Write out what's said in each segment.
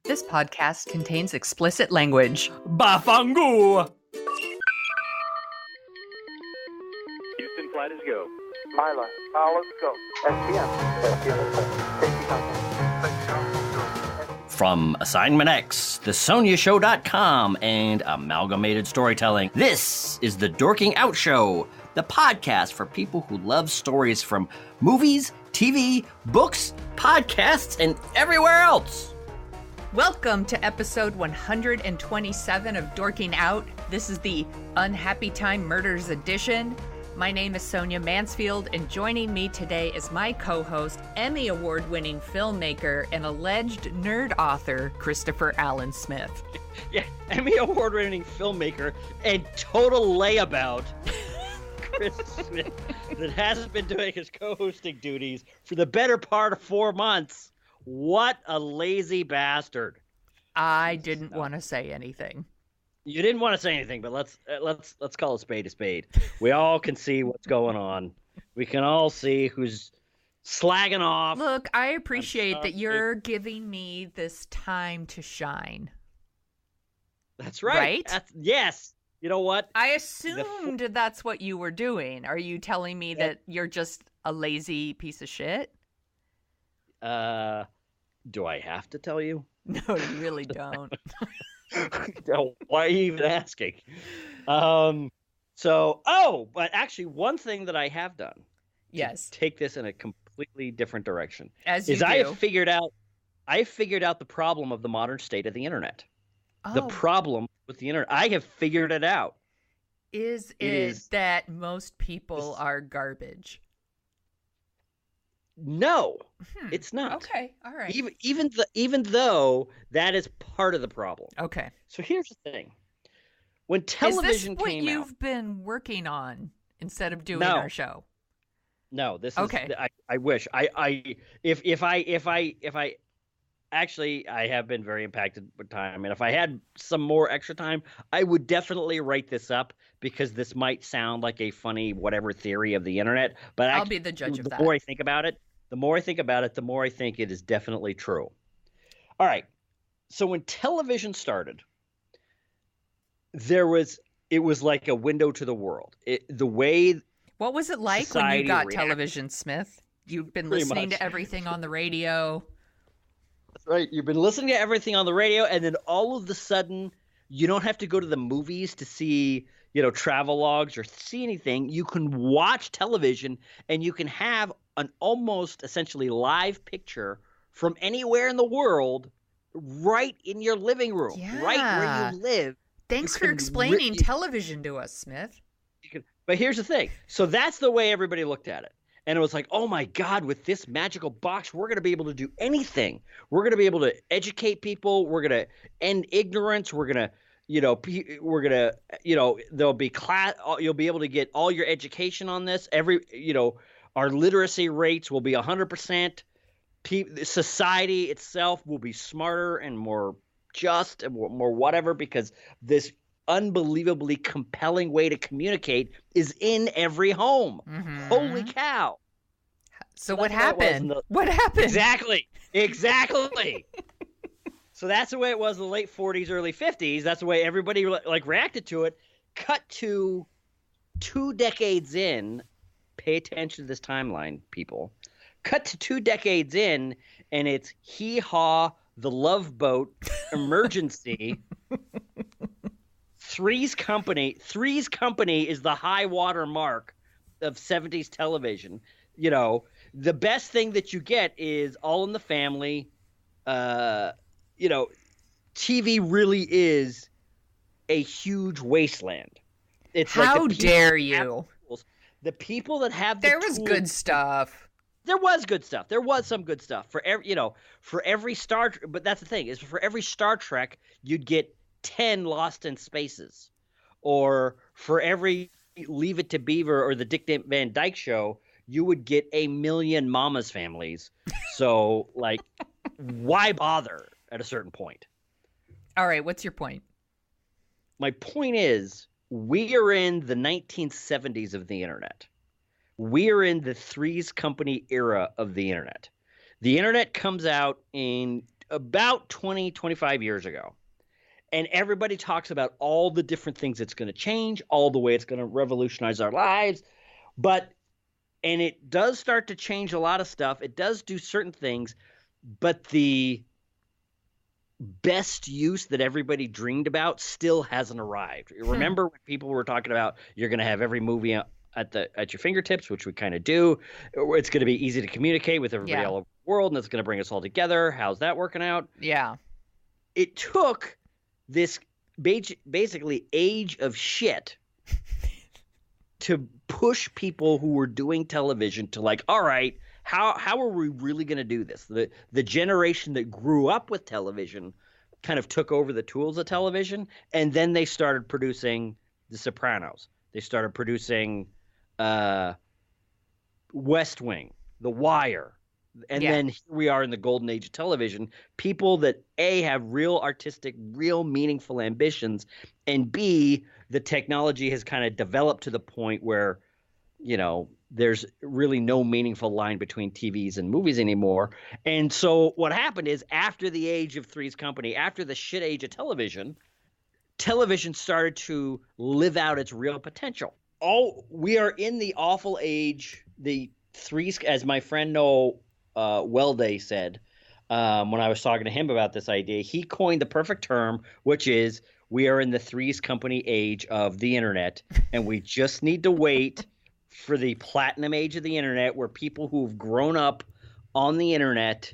This podcast contains explicit language. Bafangu! Houston, flight is go. Mila, let's go. SPM. Safety contact. From Assignment X, thesoniashow.com, and Amalgamated Storytelling, this is the Dorking Out Show, the podcast for people who love stories from movies, TV, books, podcasts, and everywhere else. Welcome to episode 127 of Dorking Out. This is the Unhappytime Murders edition. My name is Sonia Mansfield, and joining me today is my co-host, Emmy Award-winning filmmaker and alleged nerd author, Christopher Allan Smith. Yeah, Emmy Award-winning filmmaker and total layabout, Chris Smith, that hasn't been doing his co-hosting duties for the better part of 4 months. What a lazy bastard. I didn't want to say anything. You didn't want to say anything, but let's call a spade a spade. We all can see what's going on. We can all see who's slagging off. Look, I appreciate that you're giving me this time to shine. That's right. Right? Yes. You know what? I assumed that's what you were doing. Are you telling me that you're just a lazy piece of shit? Do I have to tell you? No, you really don't. Why are you even asking? But actually, one thing that I have done, yes, to take this in a completely different direction, as you is do. I figured out the problem of the modern state of the internet. Oh. The problem with the internet, I have figured it out. Is it that most people are garbage? No, it's not. Okay, all right. Even though that is part of the problem. Okay. So here's the thing: when television is this came what you've been working on instead of doing No. our show? No, this is. Okay. I wish if I actually I have been very impacted with time, and if I had some more extra time, I would definitely write this up because this might sound like a funny whatever theory of the internet. But I'll be the judge of that. The more I think about it, the more I think it is definitely true. All right. So when television started, it was like a window to the world. What was it like when you got television, Smith? You've been Pretty listening much. to everything on the radio. That's right. You've been listening to everything on the radio, and then all of a sudden, you don't have to go to the movies to see, travel logs or see anything. You can watch television, and you can have an almost essentially live picture from anywhere in the world right in your living room, right where you live. Thanks for explaining television to us, Smith. But here's the thing. So that's the way everybody looked at it. And it was like, oh, my God, with this magical box, we're going to be able to do anything. We're going to be able to educate people. We're going to end ignorance. We're going to, there'll be class. You'll be able to get all your education on this. Our literacy rates will be 100%. Society itself will be smarter and more just and more whatever, because this unbelievably compelling way to communicate is in every home. Mm-hmm. Holy cow. So what happened? What happened? Exactly. So that's the way it was in the late 40s, early 50s. That's the way everybody reacted to it. Cut to 2 decades in. Pay attention to this timeline, people. Cut to 2 decades in, and it's Hee-Haw, The Love Boat, Emergency. Three's Company is the high water mark of 70s television. The best thing that you get is All in the Family. TV really is a huge wasteland. It's How dare you? The people that have There was good stuff. There was good stuff. There was some good stuff for every Star. But that's the thing, is for every Star Trek, you'd get 10 Lost in Spaces, or for every Leave It to Beaver or the Dick Van Dyke Show, you would get a million Mama's Families. So, why bother at a certain point? All right, what's your point? My point is, we are in the 1970s of the internet. We are in the Three's Company era of the internet. The internet comes out in about 20, 25 years ago. And everybody talks about all the different things it's going to change, all the way it's going to revolutionize our lives. And it does start to change a lot of stuff. It does do certain things, but the best use that everybody dreamed about still hasn't arrived. Remember when people were talking about you're going to have every movie at your fingertips, which we kind of do. It's going to be easy to communicate with everybody all over the world, and it's going to bring us all together. How's that working out? Yeah. It took this basically age of shit to push people who were doing television to like, all right, how are we really going to do this? The generation that grew up with television kind of took over the tools of television, and then they started producing The Sopranos. They started producing West Wing, The Wire. And then here we are in the golden age of television. People that A, have real artistic, real meaningful ambitions, and B, the technology has kind of developed to the point where, there's really no meaningful line between TVs and movies anymore. And so what happened is after the age of Three's Company, after the shit age of television started to live out its real potential. We are in the awful age, the Three's, as my friend Noah Welday said, when I was talking to him about this idea, he coined the perfect term, which is we are in the Three's Company age of the internet, and we just need to wait for the platinum age of the internet, where people who've grown up on the internet,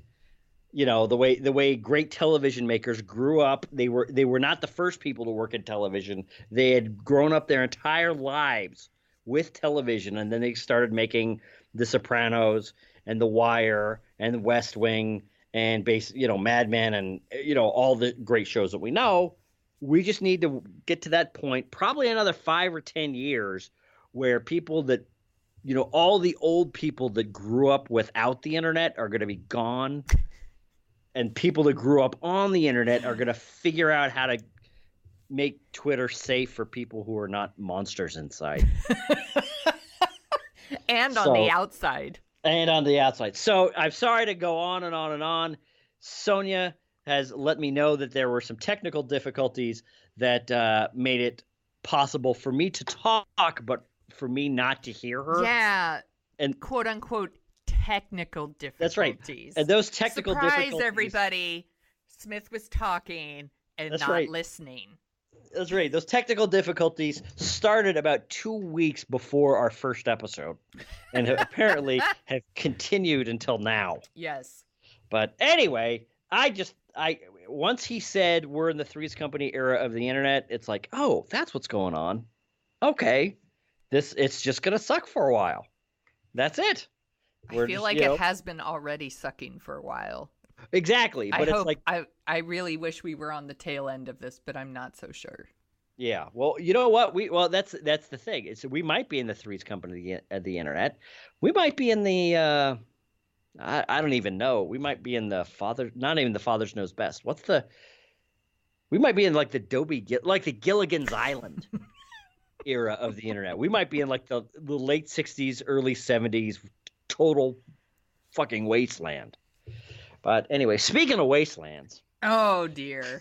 the way great television makers grew up, they were not the first people to work in television. They had grown up their entire lives with television, and then they started making The Sopranos and The Wire and The West Wing and Mad Men and all the great shows that we know. We just need to get to that point, probably another 5 or 10 years, where people that all the old people that grew up without the internet are going to be gone, and people that grew up on the internet are going to figure out how to make Twitter safe for people who are not monsters inside. And on the outside. And on the outside. So I'm sorry to go on and on and on. Sonia has let me know that there were some technical difficulties that made it possible for me to talk, but for me not to hear her. Yeah. And quote unquote technical difficulties. That's right. And those technical difficulties. Surprise, everybody. Smith was talking and not listening. That's right. Those technical difficulties started about 2 weeks before our first episode and apparently have continued until now. Yes. But anyway, once he said we're in the Three's Company era of the internet, it's like, oh, that's what's going on. Okay. It's just going to suck for a while. That's it. I feel like it has been already sucking for a while. Exactly. But I really wish we were on the tail end of this, but I'm not so sure. Yeah. Well, you know what? That's the thing. We might be in the Three's Company of the internet. We might be in the I don't even know. We might be in the not even the Father's Knows Best. We might be in like the Gilligan's Island era of the internet. We might be in like the late 60s, early 70s, total fucking wasteland. But anyway, speaking of wastelands. Oh, dear.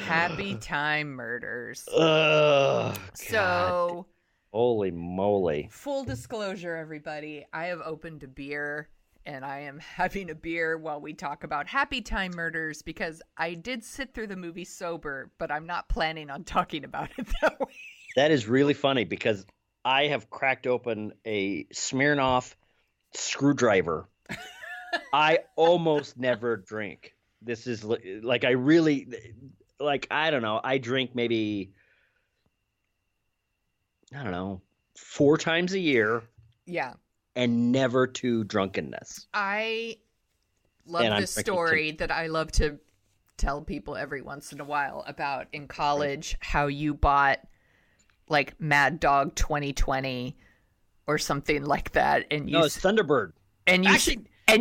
Happytime Murders. Oh, so, holy moly. Full disclosure, everybody. I have opened a beer, and I am having a beer while we talk about Happytime Murders, because I did sit through the movie sober, but I'm not planning on talking about it that way. That is really funny, because I have cracked open a Smirnoff screwdriver. I almost never drink. This is like, I really, like, I don't know. I drink maybe, 4 times a year. Yeah. And never to drunkenness. I love this story that I love to tell people every once in a while about in college, how you bought like Mad Dog 2020 or something like that. And you, no, it's Thunderbird. And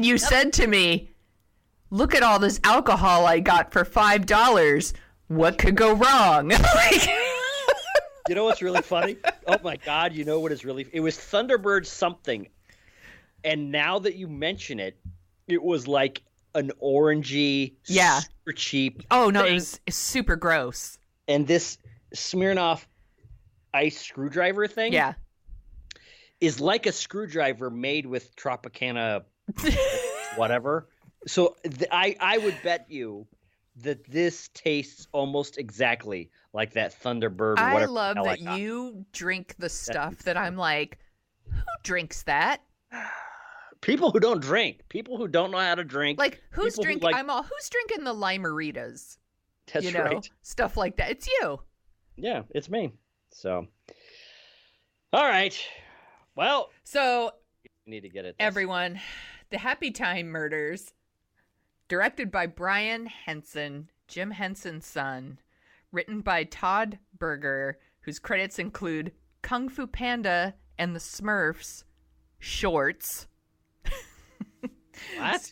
you said to me, look at all this alcohol I got for $5. What could go wrong? You know what's really funny? Oh my God. You know what is really, it was Thunderbird something. And now that you mention it, it was like an orangey, super cheap. Oh no, thing. it's super gross. And this Smirnoff ice screwdriver thing, is like a screwdriver made with Tropicana, whatever. So I would bet you that this tastes almost exactly like that Thunderbird. I love that you drink the stuff that I'm like, who drinks that? People who don't drink. People who don't know how to drink. Like, who's drinking? Who's drinking the Lime-A-Ritas? That's right. Stuff like that. It's you. Yeah, it's me. So, all right. Well, so we need to get it. Everyone, the Happytime Murders, directed by Brian Henson, Jim Henson's son, written by Todd Berger, whose credits include Kung Fu Panda and the Smurfs, shorts. What?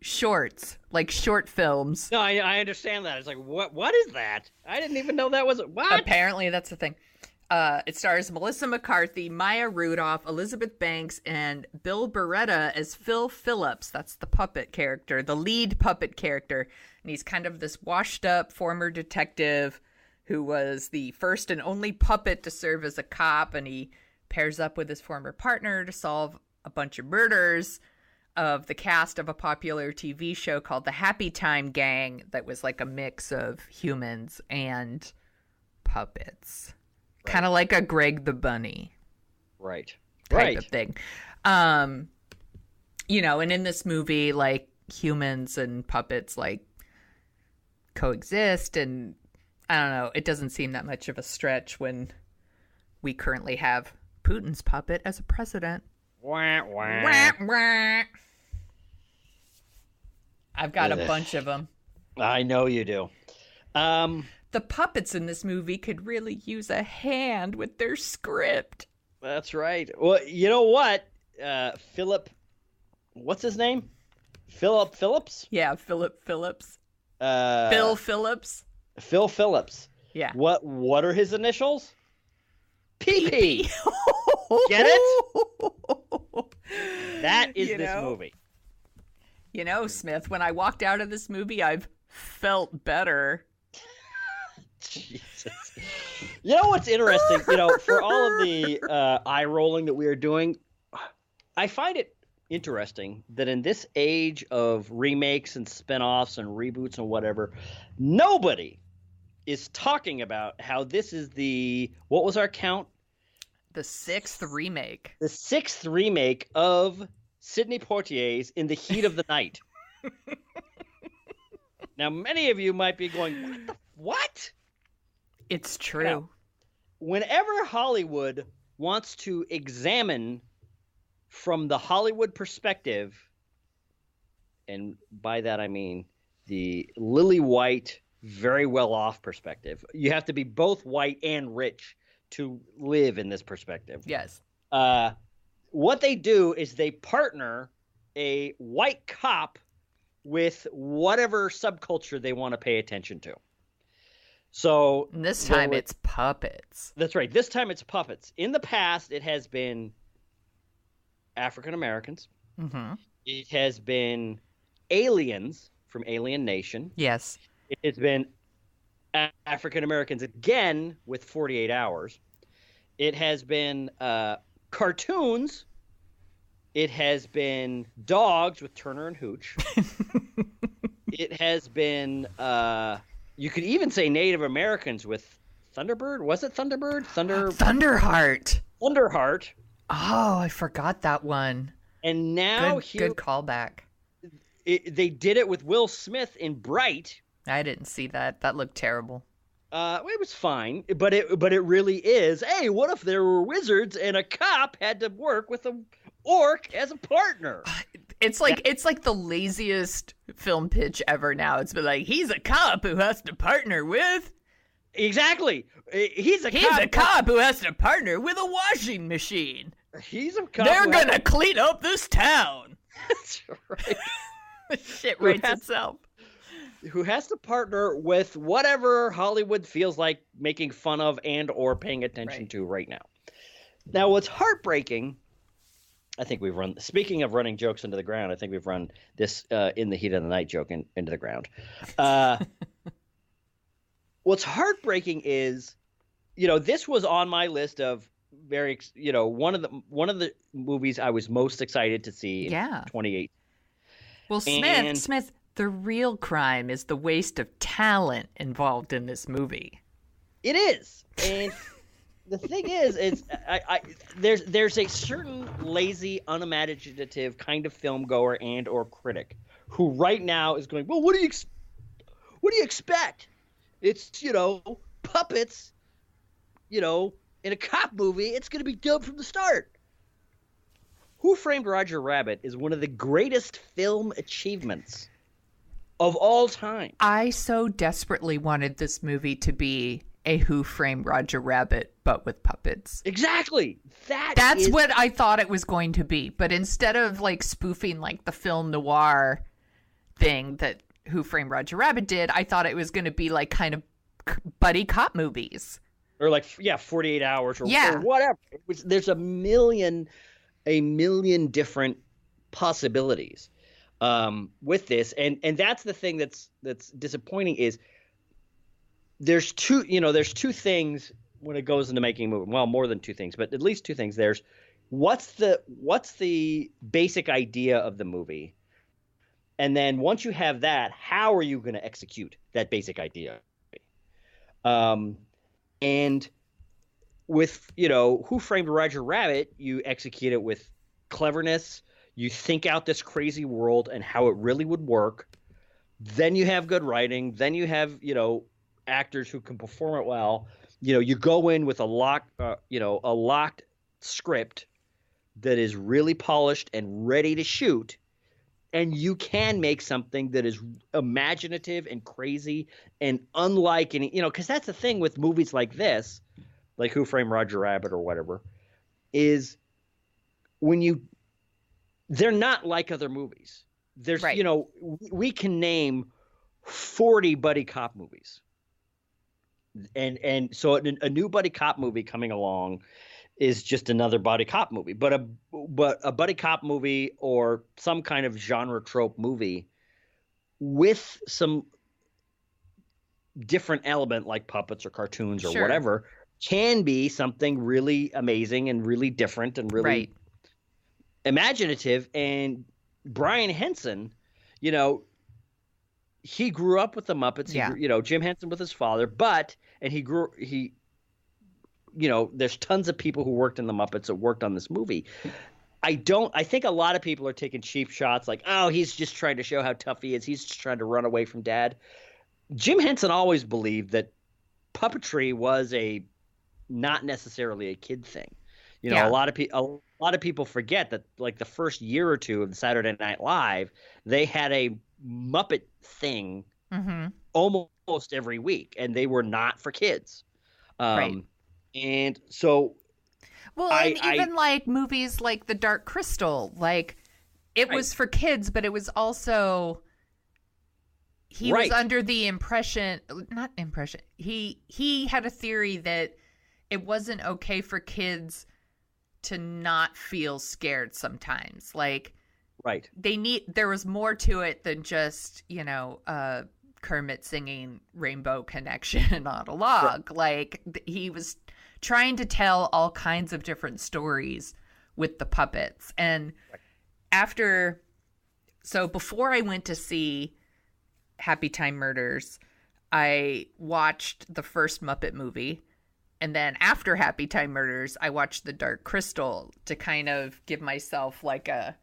Shorts, like short films. No, I understand that. It's like, what is that? I didn't even know that was what? Apparently, that's the thing. It stars Melissa McCarthy, Maya Rudolph, Elizabeth Banks, and Bill Beretta as Phil Phillips. That's the puppet character, the lead puppet character. And he's kind of this washed-up former detective who was the first and only puppet to serve as a cop, and he pairs up with his former partner to solve a bunch of murders of the cast of a popular TV show called the Happytime Gang that was like a mix of humans and puppets. Right. Kind of like a Greg the Bunny. Right. Type of thing. And in this movie, like, humans and puppets, like, coexist, and I don't know, it doesn't seem that much of a stretch when we currently have Putin's puppet as a president. Wah, wah. Wah, wah. I've got a bunch of them. I know you do. The puppets in this movie could really use a hand with their script. That's right. Well, you know what? Philip, what's his name? Philip Phillips? Yeah, Philip Phillips. Phil Phillips. Phil Phillips. Yeah. What are his initials? PP. Get it? That is this movie. You know, Smith, when I walked out of this movie, I've felt better. Jesus. You know what's interesting? For all of the eye rolling that we are doing, I find it interesting that in this age of remakes and spinoffs and reboots and whatever, nobody is talking about how this is what was our count? The sixth remake. The sixth remake of Sidney Poitier's In the Heat of the Night. Now, many of you might be going, what? It's true. Now, whenever Hollywood wants to examine from the Hollywood perspective, and by that I mean the lily white, very well-off perspective, you have to be both white and rich to live in this perspective. Yes. What they do is they partner a white cop with whatever subculture they want to pay attention to. So and this time it's puppets. That's right. This time it's puppets. In the past, it has been African Americans. Mm-hmm. It has been aliens from Alien Nation. Yes. It has been African Americans again with 48 Hours. It has been cartoons. It has been dogs with Turner and Hooch. It has been, you could even say Native Americans with Thunderbird. Was it Thunderbird? Thunderheart. Thunderheart. Oh, I forgot that one. And now good callback. They did it with Will Smith in Bright. I didn't see that. That looked terrible. It was fine, but it really is. Hey, what if there were wizards and a cop had to work with a orc as a partner? It's like the laziest film pitch ever now. It's been like, he's a cop who has to partner with. Exactly. He's a cop who has to partner with a washing machine. He's a cop. They're gonna clean up this town. That's right. Shit writes itself. Who has to partner with whatever Hollywood feels like making fun of and or paying attention to right now. Now, what's heartbreaking I think we've run. Speaking of running jokes into the ground, I think we've run this in the heat of the night joke into the ground. What's heartbreaking is, this was on my list of one of the movies I was most excited to see in 2018. Well, Smith, the real crime is the waste of talent involved in this movie. It is, and the thing is there's a certain lazy, unimaginative kind of film goer and or critic who right now is going, well, what do you expect? It's puppets, in a cop movie. It's going to be dumb from the start. Who Framed Roger Rabbit is one of the greatest film achievements of all time. I so desperately wanted this movie to be a Who Framed Roger Rabbit, but with puppets. Exactly. That's what I thought it was going to be. But instead of spoofing the film noir thing that Who Framed Roger Rabbit did, I thought it was going to be kind of buddy cop movies. Or 48 Hours or whatever. There's a million different possibilities with this. And that's the thing that's disappointing is there's two things when it goes into making a movie. Well, more than two things, but at least two things. There's what's the basic idea of the movie? And then once you have that, how are you going to execute that basic idea? And with, Who Framed Roger Rabbit, you execute it with cleverness. You think out this crazy world and how it really would work. Then you have good writing. Then you have, actors who can perform it well. You go in with a locked script that is really polished and ready to shoot, and you can make something that is imaginative and crazy and unlike any, because that's the thing with movies like this, like Who Framed Roger Rabbit or whatever, is they're not like other movies. There's, right. We can name 40 buddy cop movies. And so a new buddy cop movie coming along is just another buddy cop movie. But a buddy cop movie or some kind of genre trope movie with some different element like puppets or cartoons or whatever can be something really amazing and really different and really imaginative. And Brian Henson, he grew up with the Muppets. Jim Henson with his father, there's tons of people who worked in the Muppets that worked on this movie. I think a lot of people are taking cheap shots like, oh, he's just trying to show how tough he is. He's just trying to run away from dad. Jim Henson always believed that puppetry was not necessarily a kid thing. A lot of people forget that the first year or two of the Saturday Night Live, they had a Muppet thing almost every week, and they were not for kids. Right. And so, even movies like The Dark Crystal, it was for kids, but it was also he was under the he had a theory that it wasn't okay for kids to not feel scared sometimes. There was more to it than just, Kermit singing Rainbow Connection on a log. He was trying to tell all kinds of different stories with the puppets. And before I went to see Happytime Murders, I watched the first Muppet movie. And then after Happytime Murders, I watched The Dark Crystal to kind of give myself an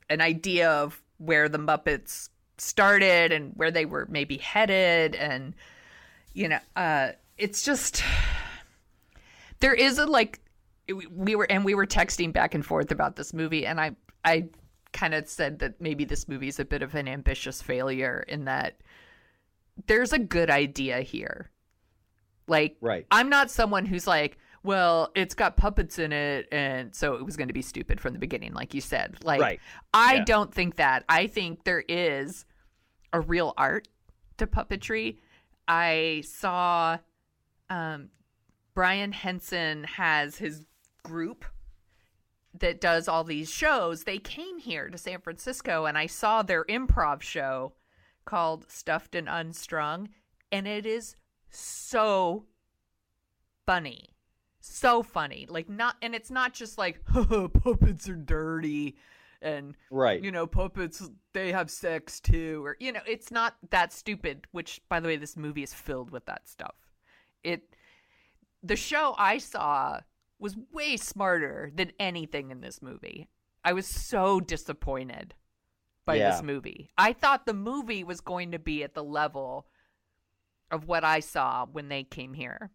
idea of where the Muppets started and where they were maybe headed. And, it's just, there is we were texting back and forth about this movie. And I kind of said that maybe this movie is a bit of an ambitious failure in that there's a good idea here. I'm not someone who's well, it's got puppets in it, and so it was going to be stupid from the beginning, like you said. I don't think that. I think there is a real art to puppetry. I saw Brian Henson has his group that does all these shows, they came here to San Francisco, and I saw their improv show called Stuffed and Unstrung, and it is so funny. So funny. And it's not just like, puppets are dirty, and, right. Puppets, they have sex too, or, it's not that stupid, which, by the way, this movie is filled with that stuff. The show I saw was way smarter than anything in this movie. I was so disappointed by this movie. I thought the movie was going to be at the level of what I saw when they came here.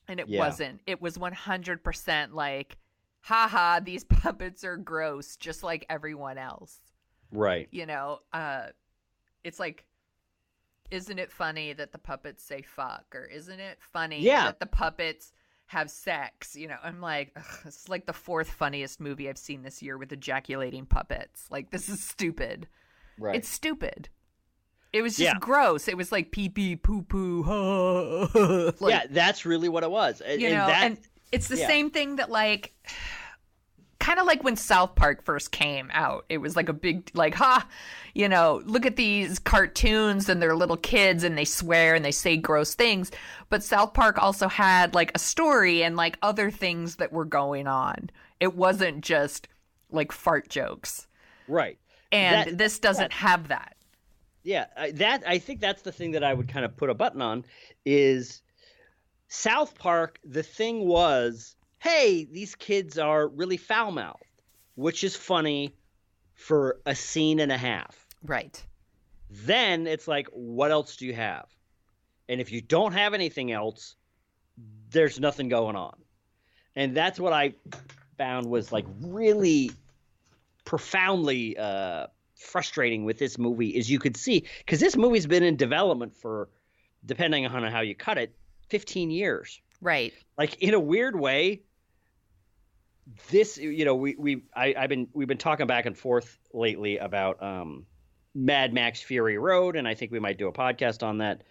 And it wasn't. It was 100% like, haha, these puppets are gross, just like everyone else. Right. It's like, isn't it funny that the puppets say fuck? Or isn't it funny Yeah. that the puppets have sex? I'm like, this is like the fourth funniest movie I've seen this year with ejaculating puppets. Like, this is stupid. Right. It's stupid. It was just gross. It was like pee pee poo poo. Like, that's really what it was. And it's the same thing that, like, kind of like when South Park first came out. It was like a big, like, look at these cartoons and they're little kids and they swear and they say gross things. But South Park also had, like, a story and, like, other things that were going on. It wasn't just, like, fart jokes. Right. And this doesn't have that. Yeah, I think that's the thing that I would kind of put a button on is South Park. The thing was, hey, these kids are really foul-mouthed, which is funny for a scene and a half. Right. Then it's like, what else do you have? And if you don't have anything else, there's nothing going on. And that's what I found was like really profoundly frustrating with this movie is you could see, because this movie's been in development for, depending on how you cut it, 15 years. Right. Like, in a weird way, this, we've been talking back and forth lately about Mad Max Fury Road, and I think we might do a podcast on that.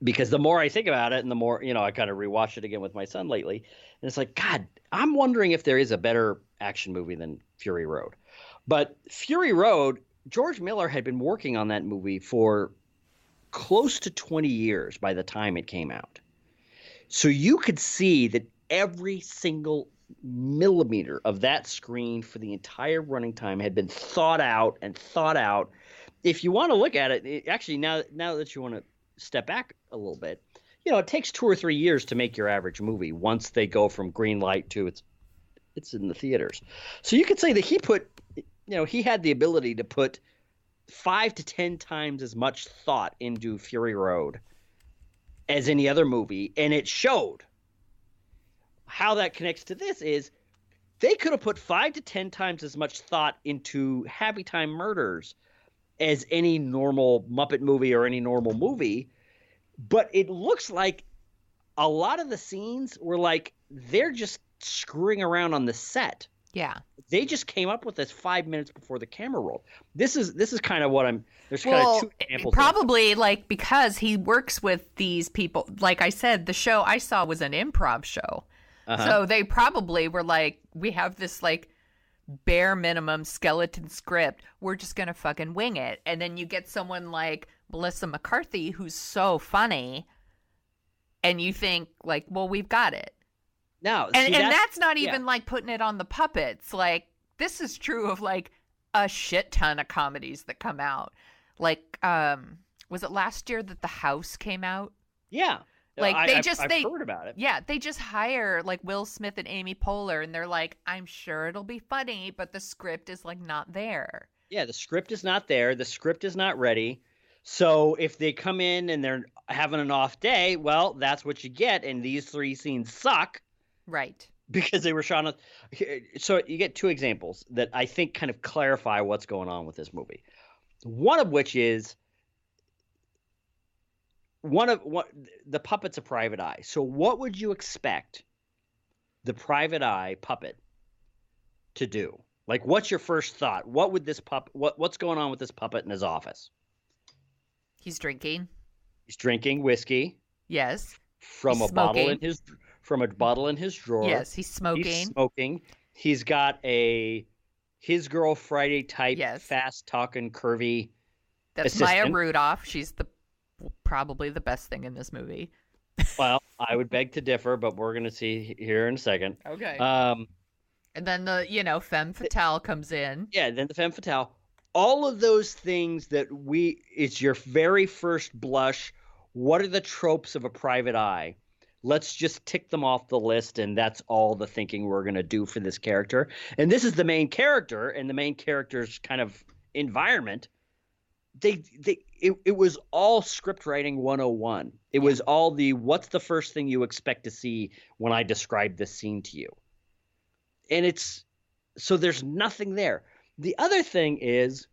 Because the more I think about it and the more, I kind of rewatched it again with my son lately, and it's like, God, I'm wondering if there is a better action movie than Fury Road. But Fury Road, George Miller had been working on that movie for close to 20 years by the time it came out. So you could see that every single millimeter of that screen for the entire running time had been thought out and thought out. If you want to look at it, actually, now that you want to step back a little bit, it takes 2 or 3 years to make your average movie once they go from green light to it's in the theaters. So you could say that he had the ability to put 5 to 10 times as much thought into Fury Road as any other movie, and it showed. How that connects to this is they could have put 5 to 10 times as much thought into Happytime Murders as any normal Muppet movie or any normal movie, but it looks like a lot of the scenes were like they're just screwing around on the set. Yeah. They just came up with this 5 minutes before the camera rolled. This is kind of what there's kind of two examples. Probably like because he works with these people. Like I said, the show I saw was an improv show. Uh-huh. So they probably were like, we have this like bare minimum skeleton script. We're just going to fucking wing it. And then you get someone like Melissa McCarthy, who's so funny. And you think like, well, we've got it. No, and that's not even like putting it on the puppets. Like this is true of like a shit ton of comedies that come out. Like, was it last year that The House came out? Yeah. Like I've heard about it. Yeah, they just hire like Will Smith and Amy Poehler, and they're like, I'm sure it'll be funny, but the script is like not there. Yeah, the script is not there. The script is not ready. So if they come in and they're having an off day, well, that's what you get. And these 3 scenes suck. Right. Because they were shot on. So you get 2 examples that I think kind of clarify what's going on with this movie. One of which is the puppet's a private eye. So what would you expect the private eye puppet to do? Like, what's your first thought? What would this what's going on with this puppet in his office? He's drinking. He's drinking whiskey. Yes. From a bottle from a bottle in his drawer. Yes, he's smoking. He's smoking. He's got his girl Friday type, fast talking, curvy. That's assistant. Maya Ruldoph. She's probably the best thing in this movie. Well, I would beg to differ, but we're going to see here in a second. Okay. And then the femme fatale comes in. Yeah, then the femme fatale. All of those things that it's your very first blush. What are the tropes of a private eye? Let's just tick them off the list, and that's all the thinking we're going to do for this character. And this is the main character, and the main character's kind of environment. It was all script writing 101. It was all what's the first thing you expect to see when I describe this scene to you? And so there's nothing there. The other thing is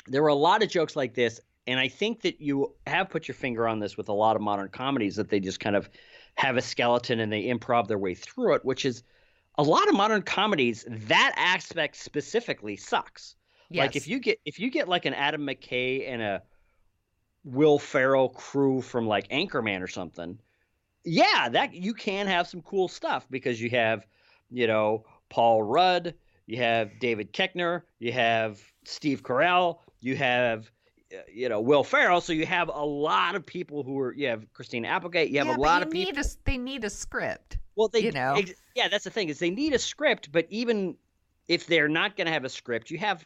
there were a lot of jokes like this, and I think that you have put your finger on this with a lot of modern comedies, that they just kind of have a skeleton and they improv their way through it, which is a lot of modern comedies, that aspect specifically sucks. Yes. Like if you get like an Adam McKay and a Will Ferrell crew from like Anchorman or something, yeah, that you can have some cool stuff because you have, Paul Rudd, you have David Koechner, you have Steve Carell, you have Will Ferrell, so you have a lot of people you have Christina Applegate, you have a lot of people. They need a script. Well, yeah, that's the thing is they need a script, but even if they're not going to have a script, you have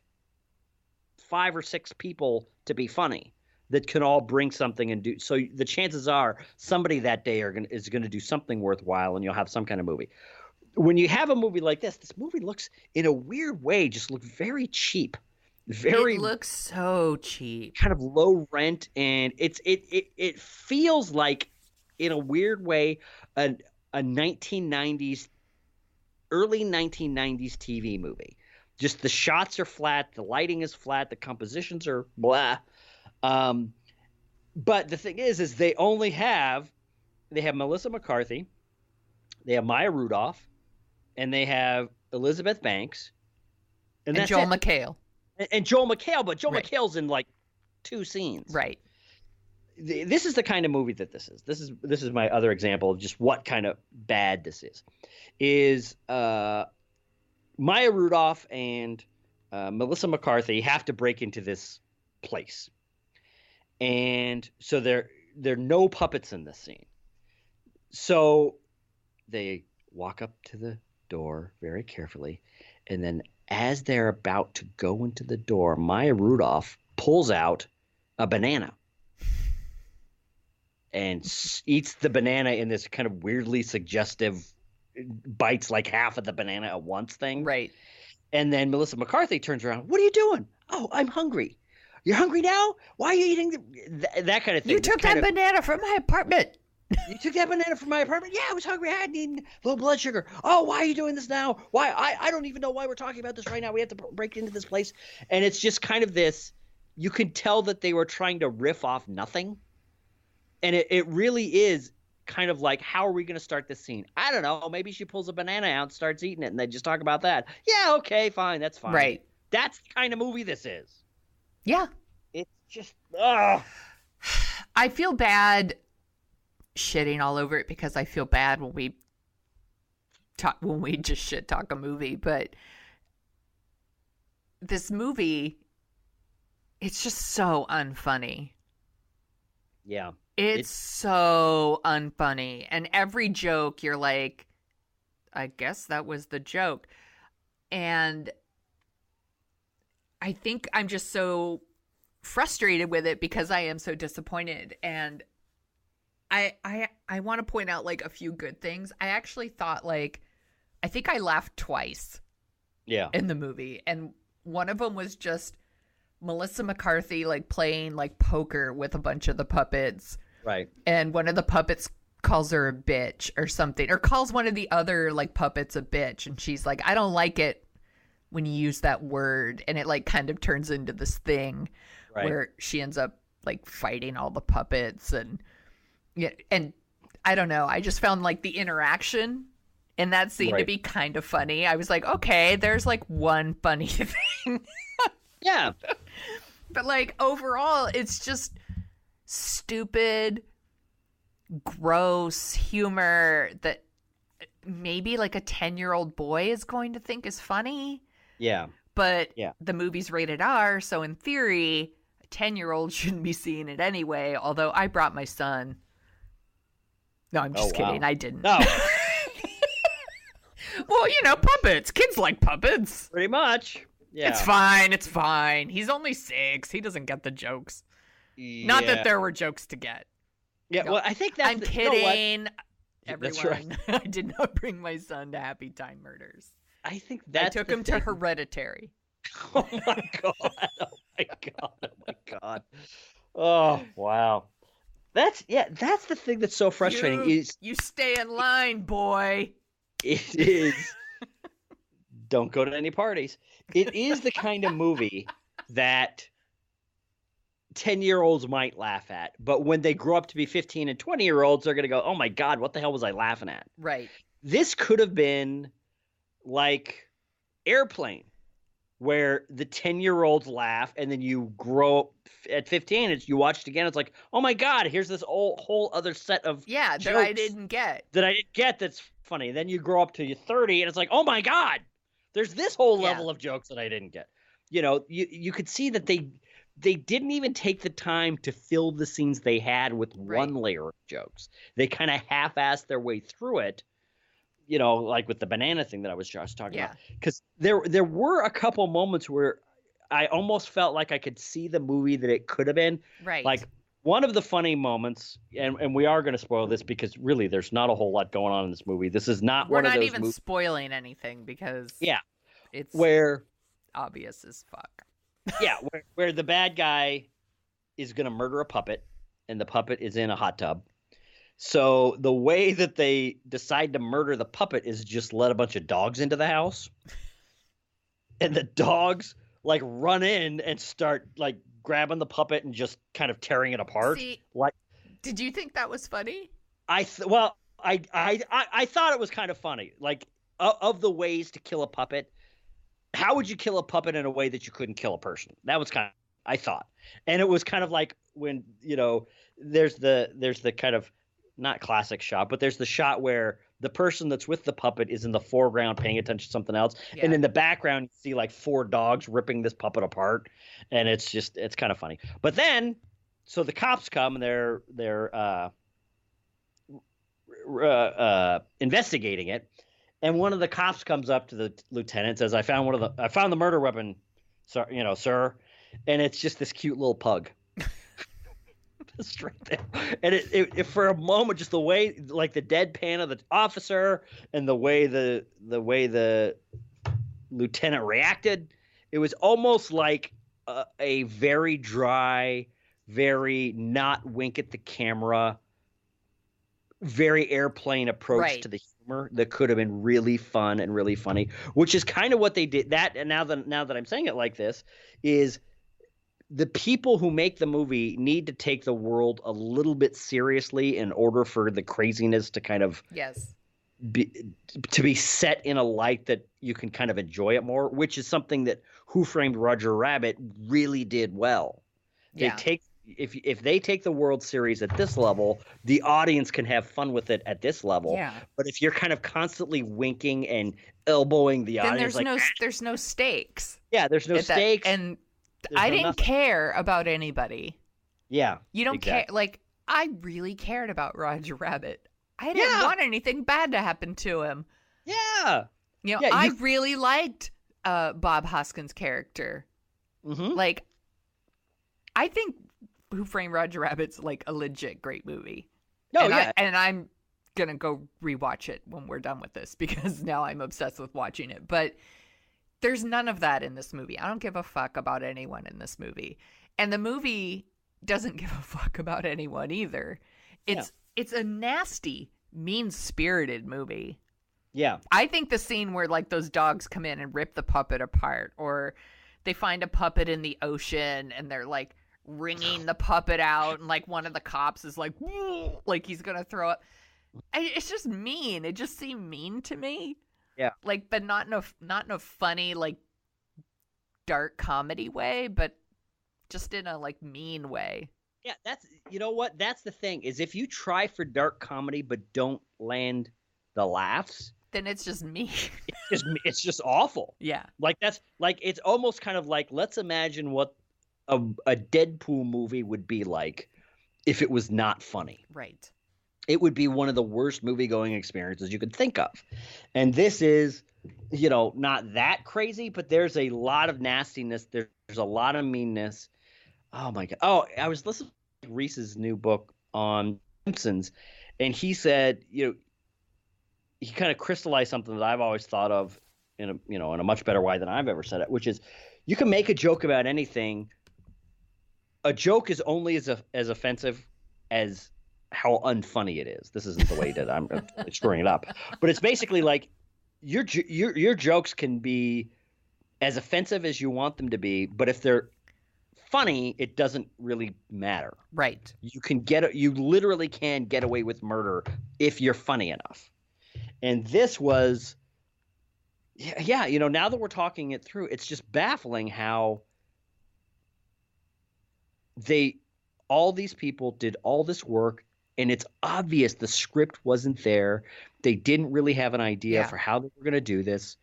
5 or 6 people to be funny that can all bring something and do. So the chances are somebody that day is going to do something worthwhile, and you'll have some kind of movie. When you have a movie like this movie looks in a weird way very cheap. It looks so cheap. Kind of low rent, and it feels like in a weird way a 1990s, early 1990s TV movie. Just the shots are flat, the lighting is flat, the compositions are blah. But the thing is they have Melissa McCarthy, they have Maya Ruldoph, and they have Elizabeth Banks, and Joel McHale. And Joel McHale, but Joel McHale's in like 2 scenes. Right. This is the kind of movie that this is. This is my other example of just what kind of bad this is. Maya Ruldoph and Melissa McCarthy have to break into this place. And so there are no puppets in this scene. So they walk up to the door very carefully, and then as they're about to go into the door, Maya Ruldoph pulls out a banana and eats the banana in this kind of weirdly suggestive, bites like half of the banana at once thing. Right. And then Melissa McCarthy turns around. What are you doing? Oh, I'm hungry. You're hungry now? Why are you eating that kind of thing? You took that banana from my apartment. You took that banana from my apartment? Yeah, I was hungry. I had eaten low blood sugar. Oh, why are you doing this now? Why? I don't even know why we're talking about this right now. We have to break into this place. And it's just kind of this. You can tell that they were trying to riff off nothing. And it really is kind of like, how are we going to start this scene? I don't know. Maybe she pulls a banana out and starts eating it, and they just talk about that. Yeah, okay, fine. That's fine. Right. That's the kind of movie this is. Yeah. It's just, ugh. I feel bad shitting all over it because I feel bad when we just shit talk a movie, but this movie, it's just so unfunny. Yeah. It's so unfunny. And every joke, you're like, I guess that was the joke. And I think I'm just so frustrated with it because I am so disappointed. And I want to point out like a few good things. I actually thought I think I laughed twice. Yeah. In the movie. And one of them was just Melissa McCarthy playing poker with a bunch of the puppets. Right. And one of the puppets calls her a bitch or something, or calls one of the other puppets a bitch, and she's like, I don't like it when you use that word, and it kind of turns into this thing where she ends up fighting all the puppets, and I don't know, I just found the interaction in that scene to be kind of funny. I was like, okay, there's one funny thing. Yeah. But overall, it's just stupid, gross humor that maybe like a 10-year-old boy is going to think is funny. Yeah. But the movie's rated R, so in theory, a 10-year-old shouldn't be seeing it anyway, although I brought my son. No, I'm just kidding. Wow. I didn't. No. Well, puppets. Kids like puppets. Pretty much. Yeah. It's fine. It's fine. He's only 6. He doesn't get the jokes. Yeah. Not that there were jokes to get. Yeah, No. well, I think that's... I'm kidding. That's Everyone. I did not bring my son to Happytime Murders. I think that's I took him to Hereditary. Oh, my God. Oh, my God. Oh, my God. Oh, wow. That's the thing that's so frustrating. You stay in line, boy. It is. Don't go to any parties. It is the kind of movie that 10-year-olds might laugh at, but when they grow up to be 15 and 20-year-olds, they're going to go, oh my God, what the hell was I laughing at? Right. This could have been like Airplane, where the 10-year-olds laugh, and then you grow up at 15, and you watch it again, it's like, oh my God, here's this whole other set of that I didn't get. That's funny. Then you grow up to you're 30, and it's like, oh my God, there's this whole level of jokes that I didn't get. You could see that they didn't even take the time to fill the scenes they had with one layer of jokes. They kind of half-assed their way through it, like with the banana thing that I was just talking about. Because there were a couple moments where I almost felt like I could see the movie that it could have been. Right. Like one of the funny moments, and we are going to spoil this because really there's not a whole lot going on in this movie. This is not one of those movies. We're not even spoiling anything because it's where obvious as fuck. where the bad guy is going to murder a puppet, and the puppet is in a hot tub. So the way that they decide to murder the puppet is just let a bunch of dogs into the house. And the dogs like run in and start like grabbing the puppet and just kind of tearing it apart. See, like, did you think that was funny? I thought it was kind of funny. Like of the ways to kill a puppet, how would you kill a puppet in a way that you couldn't kill a person? That was kind of, I thought. And it was kind of like when, there's the kind of not classic shot, but there's the shot where the person that's with the puppet is in the foreground paying attention to something else. Yeah. And in the background, you see like 4 dogs ripping this puppet apart. And it's kind of funny. But then, so the cops come and they're investigating it. And one of the cops comes up to the lieutenant and says, I found the murder weapon, sir. And it's just this cute little pug. Straight there. And it for a moment, just the way, like the deadpan of the officer and the way the lieutenant reacted, it was almost like a very dry, very not wink at the camera, very Airplane approach to the humor that could have been really fun and really funny, which is kind of what they did. That, and now that I'm saying it like this, is the people who make the movie need to take the world a little bit seriously in order for the craziness to kind of be set in a light that you can kind of enjoy it more, which is something that Who Framed Roger Rabbit really did well. They take if they take the World Series at this level, the audience can have fun with it at this level. Yeah. But if you're kind of constantly winking and elbowing the audience, there's no stakes. Yeah, there's no stakes. And I didn't care about anybody. Yeah. You don't care. Like, I really cared about Roger Rabbit. I didn't want anything bad to happen to him. Yeah. I really liked Bob Hoskins' character. Mm-hmm. Like, I think Who Framed Roger Rabbit's like a legit great movie. And I'm going to go rewatch it when we're done with this because now I'm obsessed with watching it. But there's none of that in this movie. I don't give a fuck about anyone in this movie. And the movie doesn't give a fuck about anyone either. It's a nasty, mean-spirited movie. Yeah. I think the scene where like those dogs come in and rip the puppet apart, or they find a puppet in the ocean and they're like wringing the puppet out, and like one of the cops is like he's gonna throw it. It's just mean. It just seemed mean to me. Yeah. Like, but not in a funny, like, dark comedy way, but just in a like mean way. Yeah, that's, you know what? That's the thing, is if you try for dark comedy but don't land the laughs, then it's just me. it's just awful. Yeah. Like that's like it's almost kind of like let's imagine what a Deadpool movie would be like if it was not funny. Right. It would be one of the worst movie-going experiences you could think of. And this is, not that crazy, but there's a lot of nastiness. There's a lot of meanness. Oh, my God. Oh, I was listening to Reese's new book on Simpsons, and he said, he kind of crystallized something that I've always thought of in a much better way than I've ever said it, which is you can make a joke about anything. A joke is only as offensive as how unfunny it is. This isn't the way that I'm screwing it up, but it's basically like your jokes can be as offensive as you want them to be, but if they're funny, it doesn't really matter. Right. You literally can get away with murder if you're funny enough. And this was, now that we're talking it through, it's just baffling how all these people did all this work. And it's obvious the script wasn't there. They didn't really have an idea for how they were going to do this.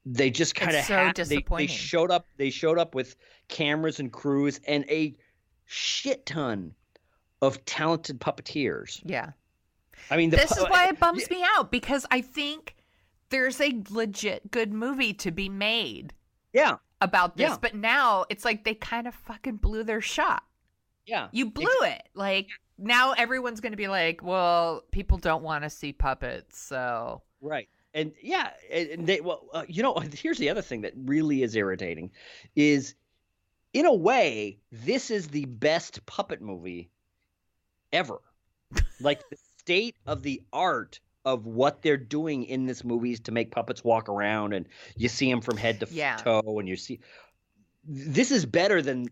They just kind of disappointing. They showed up with cameras and crews and a shit ton of talented puppeteers. Yeah. I mean, this is why it bums me out, because I think there's a legit good movie to be made. Yeah. About this, Yeah. but now it's like they kind of fucking blew their shot. Yeah. You blew it. Like, now everyone's going to be like, well, people don't want to see puppets, so. Right. And yeah, and here's the other thing that really is irritating is, in a way, this is the best puppet movie ever. Like, the state of the art of what they're doing in this movie is to make puppets walk around and you see them from head to toe and this is better than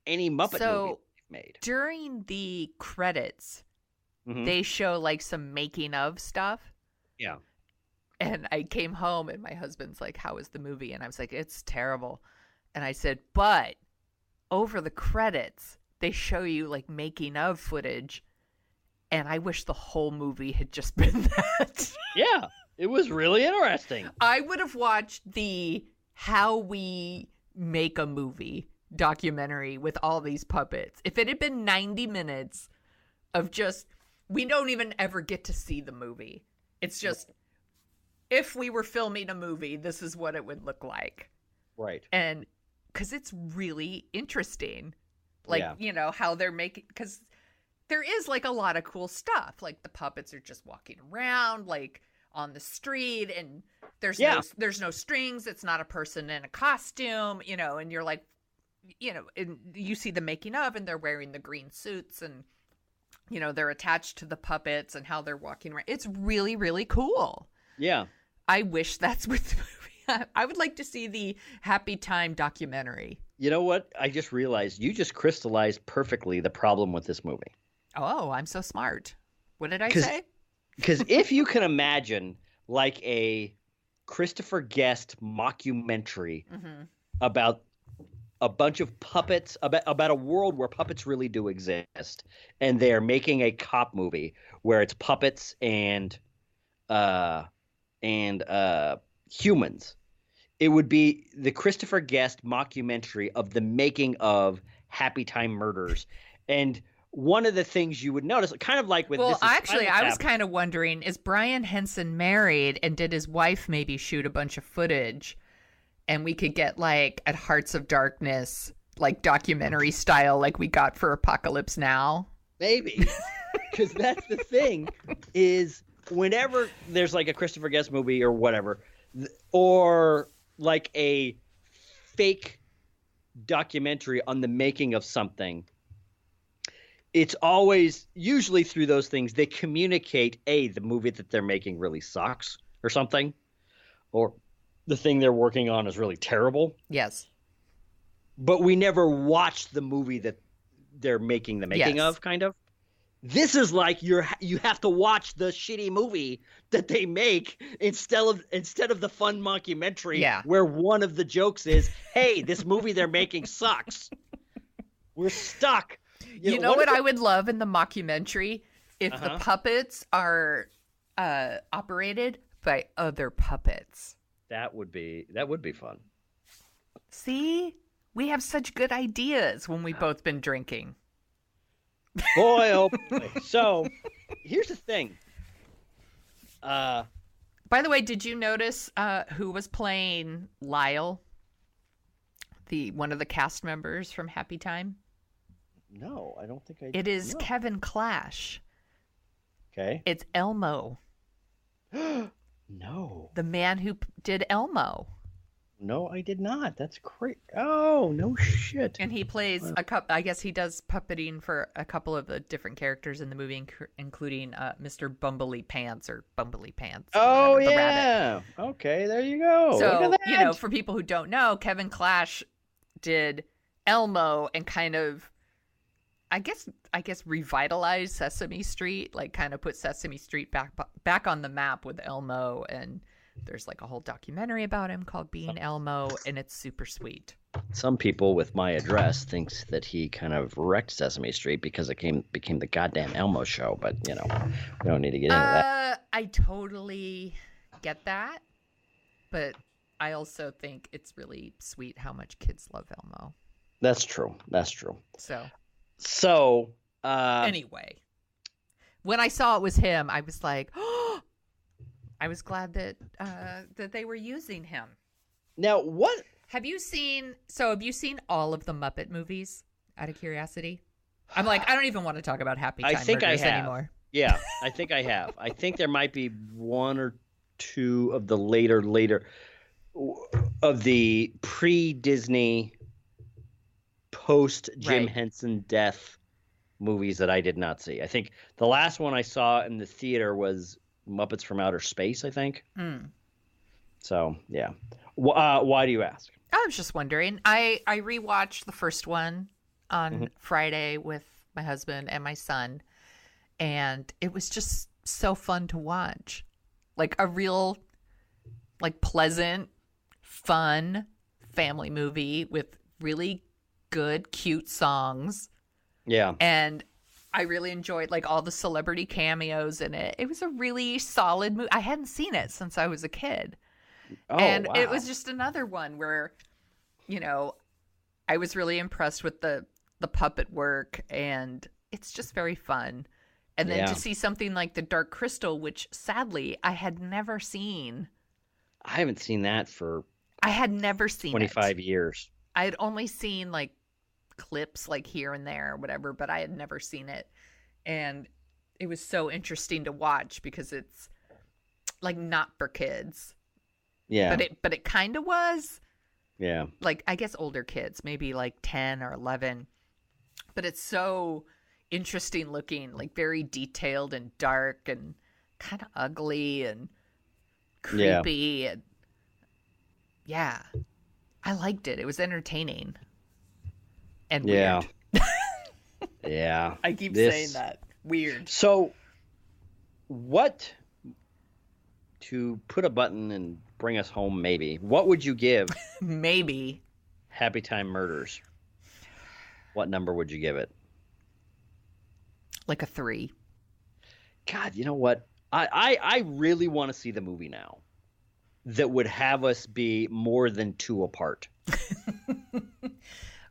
any Muppet movie made. During the credits, Mm-hmm. they show like some making of stuff. Yeah. And I came home and my husband's like, how was the movie? And I was like, it's terrible. And I said, but over the credits, they show you like making of footage. And I wish the whole movie had just been that. Yeah, it was really interesting. I would have watched the How We Make a Movie documentary with all these puppets. If it had been 90 minutes of just, we don't even ever get to see the movie. It's just, if we were filming a movie, this is what it would look like. Right. And because it's really interesting. Like, how they're making, because there is like a lot of cool stuff. Like the puppets are just walking around like on the street and there's no strings. It's not a person in a costume, and you're like, and you see the making of and they're wearing the green suits and, they're attached to the puppets and how they're walking around. It's really, really cool. Yeah. I wish that's what the movie, I would like to see the Happytime documentary. You know what? I just realized you just crystallized perfectly the problem with this movie. Oh, I'm so smart. What did I say? Because if you can imagine like a Christopher Guest mockumentary about a bunch of puppets, about a world where puppets really do exist, and they're making a cop movie where it's puppets and humans, it would be the Christopher Guest mockumentary of the making of Happytime Murders. And one of the things you would notice, kind of like with I was kind of wondering, is Brian Henson married, and did his wife maybe shoot a bunch of footage, and we could get like at Hearts of Darkness, like documentary style, like we got for Apocalypse Now? Maybe, because that's the thing is whenever there's like a Christopher Guest movie or whatever, or like a fake documentary on the making of something, it's always, usually through those things, they communicate, the movie that they're making really sucks or something, or the thing they're working on is really terrible. Yes. But we never watch the movie that they're making the making of, kind of. This is like you have to watch the shitty movie that they make instead of the fun mockumentary where one of the jokes is, hey, this movie they're making sucks. We're stuck. You know what I would love in the mockumentary? If the puppets are operated by other puppets. That would be fun. See? We have such good ideas when we've both been drinking. Boy, oh boy. So, here's the thing. By the way, did you notice who was playing Lyle? One of the cast members from Happytime? No, I don't think I It is no. Kevin Clash. Okay. It's Elmo. No. The man who did Elmo. No, I did not. That's great. Oh, no shit. And he plays I guess he does puppeting for a couple of the different characters in the movie, including Mr. Bumblebee Pants or Bumblebee Pants. Oh, whatever, the yeah. rabbit. Okay, there you go. So, look at that. for people who don't know, Kevin Clash did Elmo and kind of, I guess revitalized Sesame Street, like kind of put Sesame Street back on the map with Elmo, and there's like a whole documentary about him called Being Elmo, and it's super sweet. Some people with my address thinks that he kind of wrecked Sesame Street because it became the goddamn Elmo show, but we don't need to get into that. I totally get that, but I also think it's really sweet how much kids love Elmo. That's true. So, anyway, when I saw it was him, I was like, oh, I was glad that they were using him. Now, what have you seen all of the Muppet movies? Out of curiosity, I'm like, I don't even want to talk about Happytime Murders anymore. Yeah, I think I have. I think there might be one or two of the later of the pre-Disney, post-Jim Henson death movies that I did not see. I think the last one I saw in the theater was Muppets from Outer Space, I think. So, yeah. Why do you ask? I was just wondering. I rewatched the first one on Friday with my husband and my son, and it was just so fun to watch. Like a real, like, pleasant, fun family movie with really good, cute songs. Yeah. And I really enjoyed like all the celebrity cameos in it. It was a really solid movie. I hadn't seen it since I was a kid. And wow. It was just another one where, I was really impressed with the puppet work, and it's just very fun. And then to see something like The Dark Crystal, which sadly I had never seen. I haven't seen that for I had never seen 25 years. I had only seen like clips like here and there or whatever, but I had never seen it. And it was so interesting to watch because it's like not for kids. Yeah. But it kind of was. Yeah. Like, I guess older kids, maybe like 10 or 11. But it's so interesting looking, like very detailed and dark and kind of ugly and creepy. And yeah. I liked it. It was entertaining. And weird. Yeah. I keep saying that. Weird. So, to put a button and bring us home, maybe, what would you give maybe Happytime Murders? What number would you give it? Like a 3. God, you know what? I really want to see the movie now that would have us be more than 2 apart.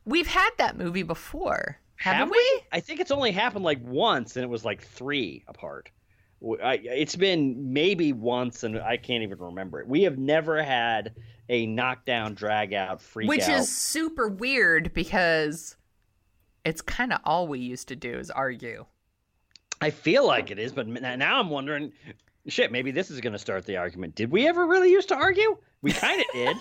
We've had that movie before, haven't Have we? I think it's only happened like once, and it was like 3 apart. It's been maybe once, and I can't even remember it. We have never had a knockdown, drag out, freak out. Which is super weird because it's kind of all we used to do is argue. I feel like it is, but now I'm wondering, shit, maybe this is going to start the argument. Did we ever really used to argue? We kind of did.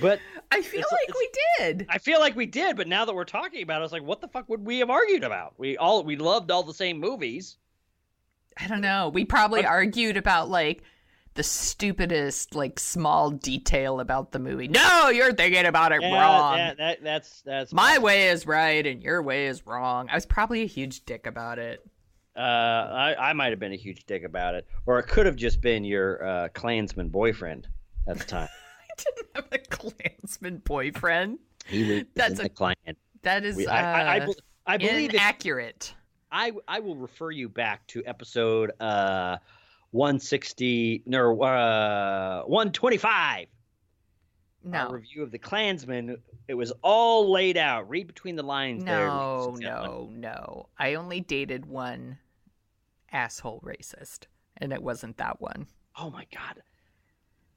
But I feel like we did. I feel like we did, but now that we're talking about it, it's like, what the fuck would we have argued about? We loved all the same movies. I don't know. We probably argued about like the stupidest like small detail about the movie. No, you're thinking about it wrong. Yeah, that's my way is right and your way is wrong. I was probably a huge dick about it. I might have been a huge dick about it, or it could have just been your Klansman boyfriend at the time. I didn't have a Klansman boyfriend. He was in the Klan. That is I believe inaccurate. I will refer you back to episode 125. No. Our review of the Klansman. It was all laid out. Read between the lines there. No. I only dated one asshole racist, and it wasn't that one. Oh my God.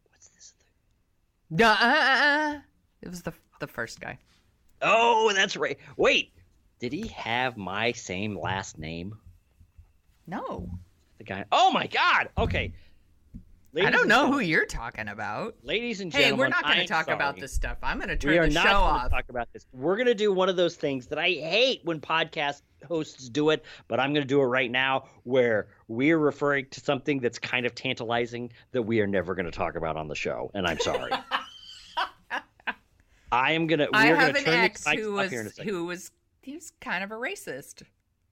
What's this thing? It was the first guy. Oh, that's right. Wait, did he have my same last name? No. The guy. Oh my God. Okay. I don't know who you're talking about. Ladies and gentlemen, hey, we're not going to talk about this stuff. I'm going to turn the show off. We are not going to talk about this. We're going to do one of those things that I hate when podcast hosts do it, but I'm going to do it right now, where we're referring to something that's kind of tantalizing that we are never going to talk about on the show, and I'm sorry. I have an ex who was kind of a racist.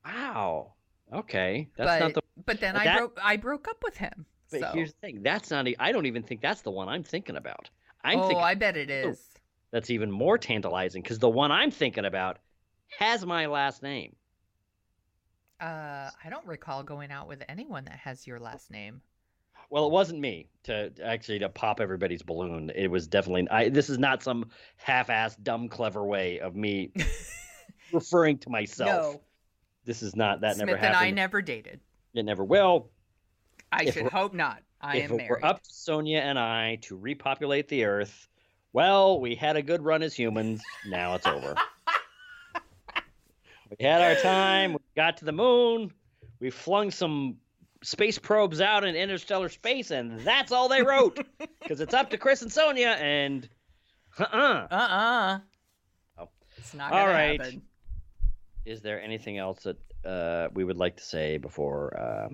Wow. Okay. But then I broke up with him. But here's the thing. That's not. I don't even think that's the one I'm thinking about. I bet it is. That's even more tantalizing, because the one I'm thinking about has my last name. I don't recall going out with anyone that has your last name. Well, it wasn't me to pop everybody's balloon. It was definitely. This is not some half-assed, dumb, clever way of me referring to myself. No. This is not. That Smith never happened. and I never dated. It never will. I should hope not. I am married. If it were up to Sonia and I to repopulate the Earth, well, we had a good run as humans. Now it's over. We had our time. We got to the moon. We flung some space probes out in interstellar space, and that's all they wrote. Because it's up to Chris and Sonia, and Oh. It's not going to happen. Is there anything else that we would like to say before...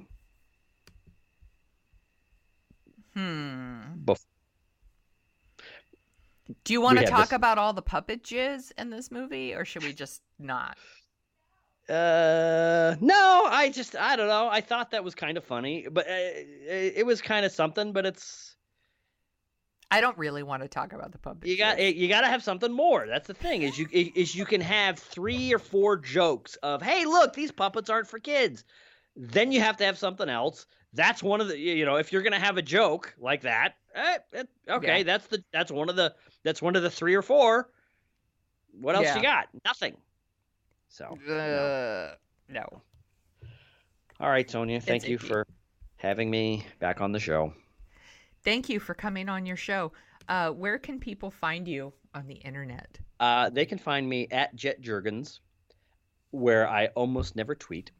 Do you want to talk about all the puppet jizz in this movie, or should we just not? No, I don't know. I thought that was kind of funny, but it was kind of something, but it's... I don't really want to talk about the puppet jizz. You got to have something more. That's the thing, is you can have 3 or 4 jokes of, hey, look, these puppets aren't for kids. Then you have to have something else. That's one of the, if you're going to have a joke like that, okay, yeah. That's one of the 3 or 4. What else you got? Nothing. So, no. All right, Sonia, thank you for having me back on the show. Thank you for coming on your show. Where can people find you on the internet? They can find me at Jet Jurgens, where I almost never tweet.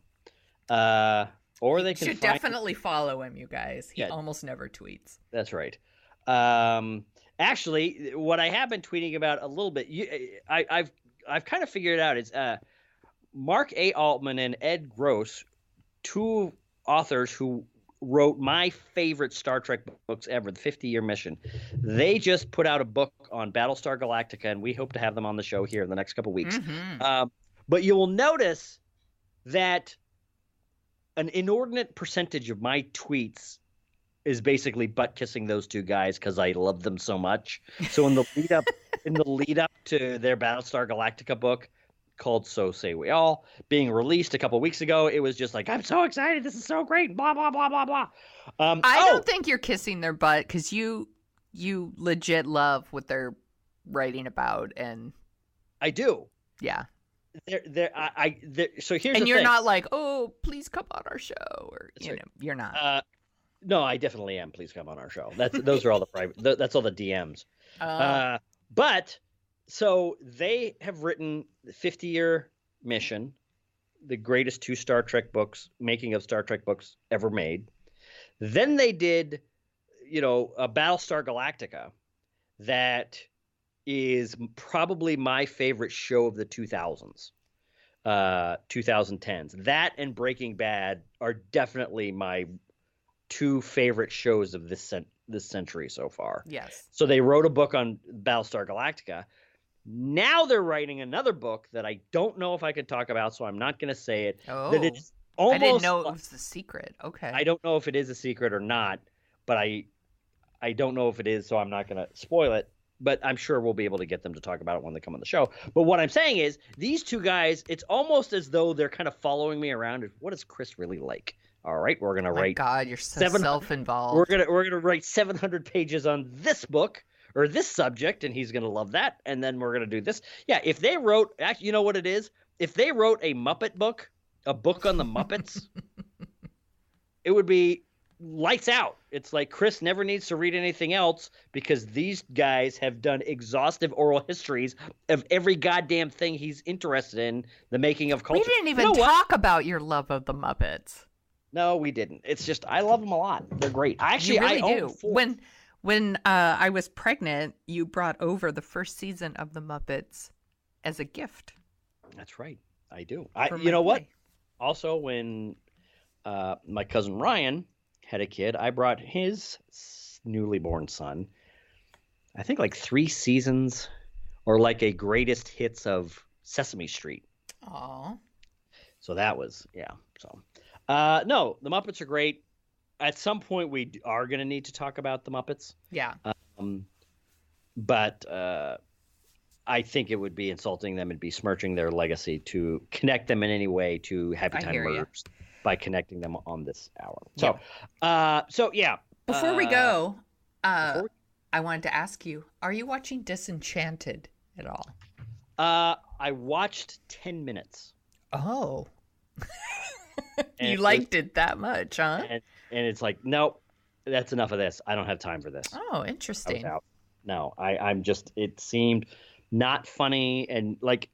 Or they can definitely follow him, you guys. He almost never tweets. That's right. Actually, what I have been tweeting about a little bit, I've kind of figured it out. Is Mark A. Altman and Ed Gross, 2 authors who wrote my favorite Star Trek books ever, the 50-Year Mission. They just put out a book on Battlestar Galactica, and we hope to have them on the show here in the next couple weeks. Mm-hmm. But you will notice that an inordinate percentage of my tweets is basically butt kissing those 2 guys because I love them so much. So in the lead up to their Battlestar Galactica book called So Say We All, being released a couple weeks ago, it was just like, I'm so excited, this is so great, blah blah blah blah blah. I don't think you're kissing their butt, because you legit love what they're writing about, and I do. Yeah. So here's the thing. And you're not like, oh, please come on our show, or you're not. No, I definitely am. Please come on our show. Those are all the private. That's all the DMs. But so they have written the 50-Year Mission, the greatest 2 Star Trek books, making of Star Trek books ever made. Then they did, a Battlestar Galactica that is probably my favorite show of the 2000s, 2010s. That and Breaking Bad are definitely my 2 favorite shows of this century so far. Yes. So they wrote a book on Battlestar Galactica. Now they're writing another book that I don't know if I can talk about, so I'm not going to say it. Oh. That it's almost, I didn't know it was the secret. Okay. I don't know if it is a secret or not, but I don't know if it is, so I'm not going to spoil it. but I'm sure we'll be able to get them to talk about it when they come on the show. But what I'm saying is these two guys, it's almost as though they're kind of following me around. What is Chris really like? All right, we're going to write. My God, you're so self-involved. We're gonna write 700 pages on this book or this subject, and he's going to love that. And then we're going to do this. Yeah, if they wrote, actually, you know what it is? If they wrote a Muppet book, a book on the Muppets, it would be lights out. It's like Chris never needs to read anything else because these guys have done exhaustive oral histories of every goddamn thing he's interested in, the making of culture. We didn't even talk about your love of the Muppets. No, we didn't. It's just I love them a lot. They're great. Actually, you really I do. When I was pregnant, you brought over the first season of the Muppets as a gift. That's right. I do. You know what? Also, when my cousin Ryan had a kid, I brought his newly born son, I think like 3 seasons or like a greatest hits of Sesame Street. Aww. So that was, yeah. So, no, the Muppets are great. At some point, we are going to need to talk about the Muppets. Yeah. But I think it would be insulting them and besmirching their legacy to connect them in any way to Happytime Murders by connecting them on this hour. So, yeah. Before we go, I wanted to ask you, are you watching Disenchanted at all? I watched 10 minutes. Oh. You liked it that much, huh? And it's like, nope, that's enough of this. I don't have time for this. Oh, interesting. No, I'm just, it seemed not funny. And like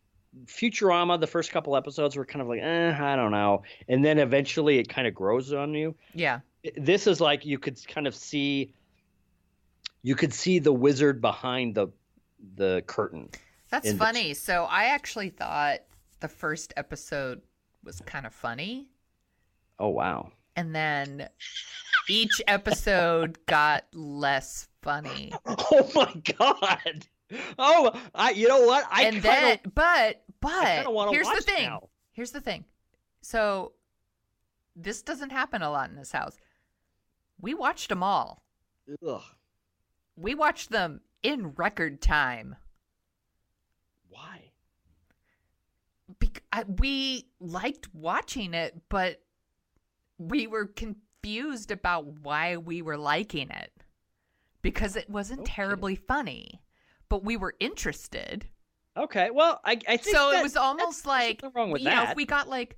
Futurama, the first couple episodes were kind of like, I don't know. And then eventually it kind of grows on you. Yeah. This is like you could kind of see, the wizard behind the curtain. That's funny. So I actually thought the first episode was kind of funny. Oh, wow. And then each episode got less funny. Oh my God. Oh, you know what? But here's the thing. Now. Here's the thing. So this doesn't happen a lot in this house. We watched them all. Ugh. We watched them in record time. Why? We liked watching it, but we were confused about why we were liking it. Because it wasn't terribly funny, but we were interested. Okay, well, I think so. It was almost like, wrong with that. If we got like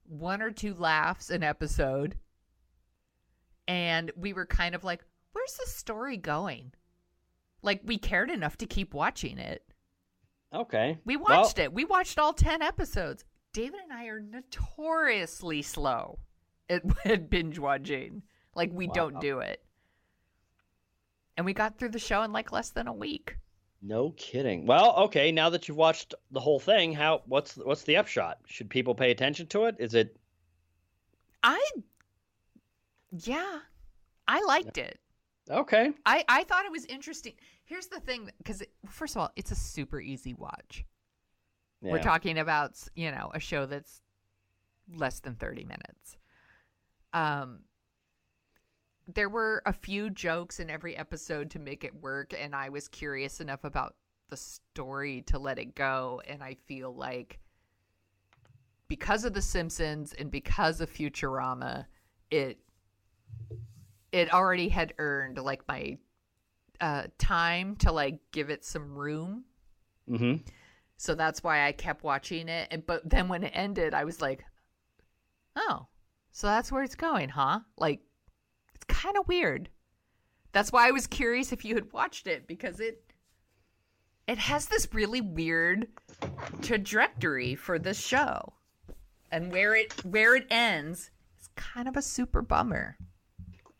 1 or 2 laughs an episode, and we were kind of like, where's the story going? Like, we cared enough to keep watching it. Okay. We watched it. We watched all 10 episodes. David and I are notoriously slow at binge watching. Like, we don't do it. And we got through the show in like less than a week. No kidding. Well, okay, now that you've watched the whole thing, what's the upshot? Should people pay attention to it? Is it I liked it. Okay. I thought it was interesting. Here's the thing, because first of all, it's a super easy watch. Yeah. We're talking about, a show that's less than 30 minutes. There were a few jokes in every episode to make it work, and I was curious enough about the story to let it go. And I feel like because of The Simpsons and because of Futurama, it already had earned like my time to like give it some room. Mm-hmm. So that's why I kept watching it. But then when it ended, I was like, oh, so that's where it's going, huh? Like, it's kind of weird. That's why I was curious if you had watched it, because it has this really weird trajectory for this show. And where it ends is kind of a super bummer.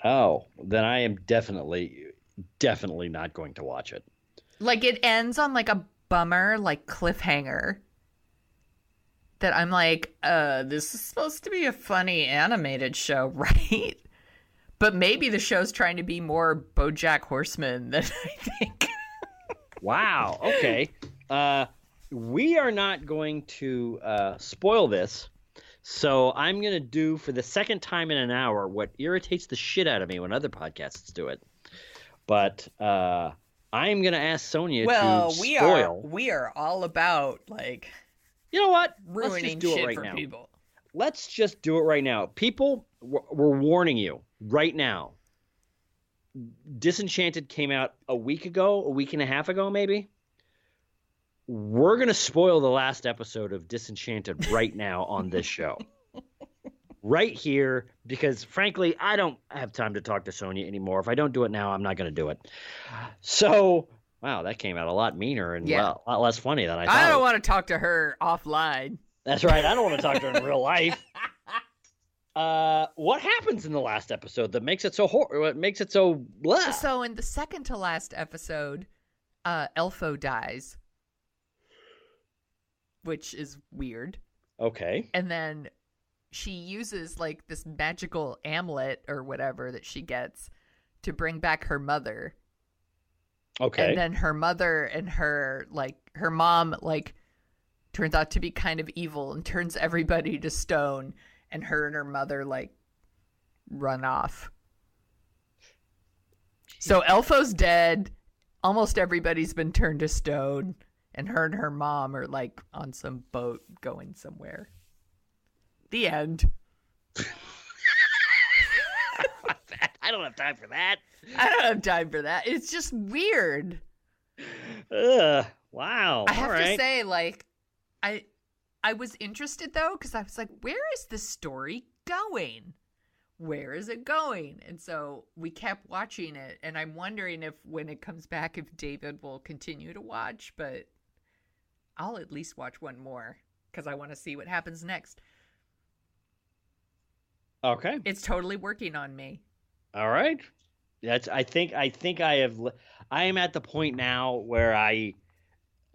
Oh, then I am definitely not going to watch it. Like, it ends on like a bummer, like cliffhanger that I'm like, this is supposed to be a funny animated show, right? But maybe the show's trying to be more BoJack Horseman than I think. Wow. Okay. We are not going to spoil this. So I'm going to do, for the second time in an hour, what irritates the shit out of me when other podcasts do it. But I'm going to ask Sonia Well, to spoil. we are all about like You know what? Let's ruining just do it shit right for now. people. Let's just do it right now. People, we're warning you right now. Disenchanted came out a week and a half ago, maybe. We're going to spoil the last episode of Disenchanted right now on this show. Right here, because frankly, I don't have time to talk to Sonia anymore. If I don't do it now, I'm not going to do it. So, wow, that came out a lot meaner and a lot less funny than I thought. I don't want to talk to her offline. That's right. I don't want to talk to her in real life. What happens in the last episode that makes it so what makes it so blah? So in the second to last episode, Elfo dies, which is weird. Okay. And then she uses like this magical amulet or whatever that she gets to bring back her mother. Okay. And then her mother and her mom turns out to be kind of evil and turns everybody to stone, and her and her mother run off. So Elfo's dead. Almost everybody's been turned to stone, and her mom are on some boat going somewhere. The end. I don't have time for that. I don't have time for that. It's just weird. Wow. I have to say, I was interested though, because I was like, where is this story going? Where is it going? And so we kept watching it, and I'm wondering if when it comes back, if David will continue to watch, but I'll at least watch one more because I want to see what happens next. Okay. It's totally working on me. All right. I think I am at the point now where I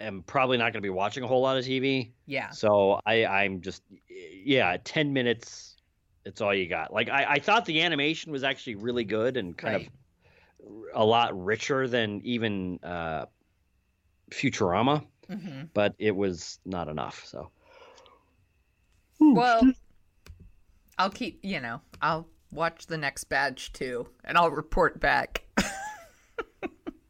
am probably not going to be watching a whole lot of TV. Yeah. So I'm just 10 minutes. It's all you got. I thought the animation was actually really good and kind of a lot richer than even Futurama, but it was not enough. So. Well, I'll keep, I'll watch the next batch too, and I'll report back.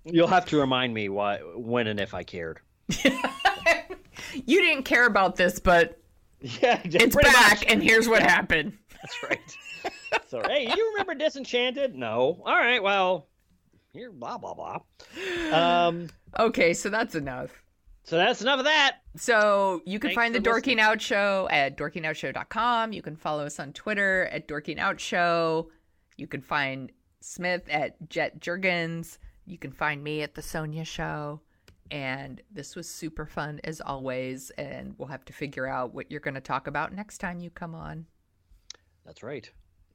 You'll have to remind me when and if I cared. You didn't care about this, but it's back, and here's what happened. That's right. So, hey, you remember Disenchanted? No. All right, well, here, blah, blah, blah. Okay, so that's enough. So that's enough of that. So you can find the listening. Dorking Out Show at dorkingoutshow.com. You can follow us on Twitter at Dorking Out Show. You can find Smith at Jet Jurgens. You can find me at The Sonia Show. And this was super fun as always. And we'll have to figure out what you're going to talk about next time you come on. That's right.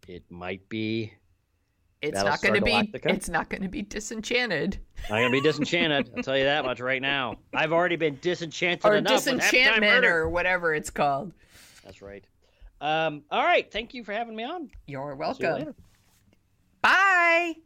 It might be. It's not going to be. It's not going to be Disenchanted. Not going to be Disenchanted. I'll tell you that much right now. I've already been disenchanted enough. Or Disenchantment, or whatever it's called. That's right. All right. Thank you for having me on. You're See you welcome. later. Bye.